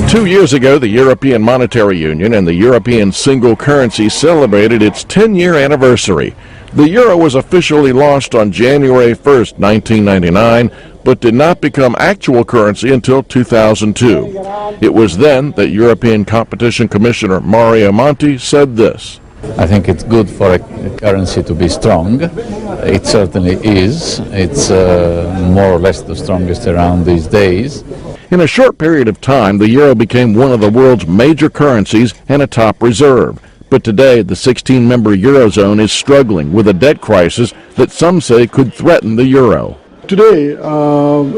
Two years ago, the European Monetary Union and the European Single Currency celebrated its 10-year anniversary. The euro was officially launched on January 1st, 1999, but did not become actual currency until 2002. It was then that European Competition Commissioner Mario Monti said this. I think it's good for a currency to be strong. It certainly is. It's more or less the strongest around these days. In a short period of time, the euro became one of the world's major currencies and a top reserve. But today, the 16-member Eurozone is struggling with a debt crisis that some say could threaten the euro. Today,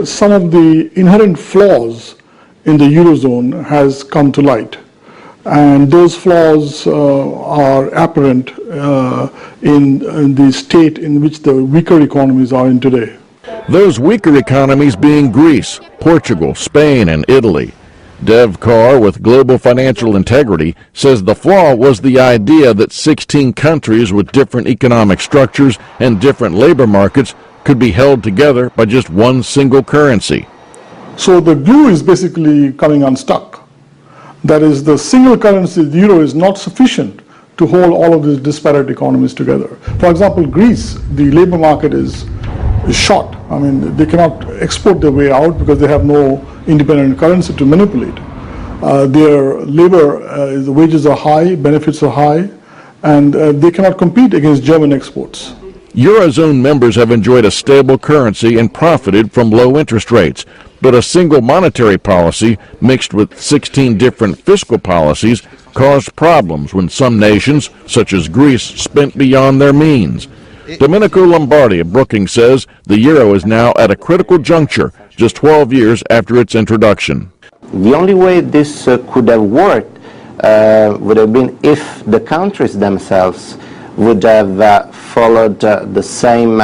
some of the inherent flaws in the Eurozone has come to light. And those flaws are apparent in the state in which the weaker economies are in today. Those weaker economies being Greece, Portugal, Spain, and Italy. Dev Carr with Global Financial Integrity says the flaw was the idea that 16 countries with different economic structures and different labor markets could be held together by just one single currency. So the glue is basically coming unstuck. That is, the single currency, the euro, is not sufficient to hold all of these disparate economies together. For example, Greece, the labor market is short. I mean, they cannot export their way out because they have no independent currency to manipulate. Their labor, the wages are high, benefits are high, and they cannot compete against German exports. Eurozone members have enjoyed a stable currency and profited from low interest rates. But a single monetary policy mixed with 16 different fiscal policies caused problems when some nations, such as Greece, spent beyond their means. Domenico Lombardi of Brookings says the euro is now at a critical juncture, just 12 years after its introduction. The only way this could have worked would have been if the countries themselves would have followed the same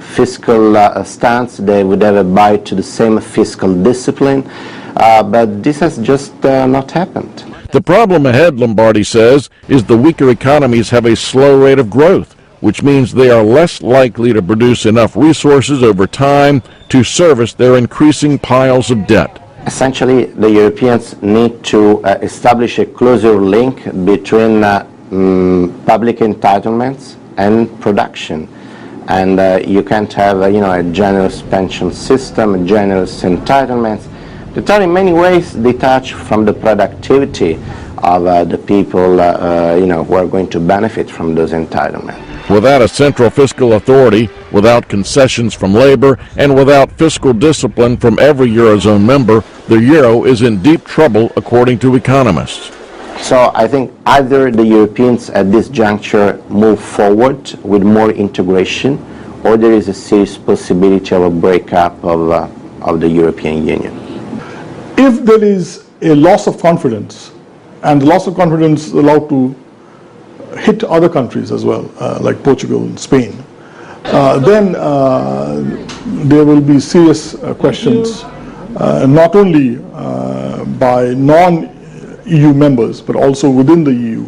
fiscal stance. They would have abided to the same fiscal discipline, but this has just not happened. The problem ahead, Lombardi says, is the weaker economies have a slow rate of growth, which means they are less likely to produce enough resources over time to service their increasing piles of debt. Essentially, the Europeans need to establish a closer link between public entitlements and production. And you can't have a generous pension system, generous entitlements that are in many ways detached from the productivity of the people who are going to benefit from those entitlements. Without a central fiscal authority, without concessions from labor, and without fiscal discipline from every Eurozone member, the euro is in deep trouble, according to economists. So I think either the Europeans at this juncture move forward with more integration, or there is a serious possibility of a breakup of the European Union. If there is a loss of confidence, and the loss of confidence is allowed to hit other countries as well, like Portugal and Spain, then there will be serious questions, not only by non-EU members, but also within the EU,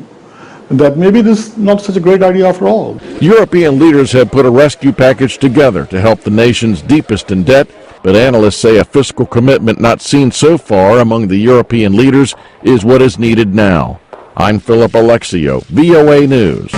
that maybe this is not such a great idea after all. European leaders have put a rescue package together to help the nations deepest in debt, but analysts say a fiscal commitment not seen so far among the European leaders is what is needed now. I'm Philip Alexio, VOA News.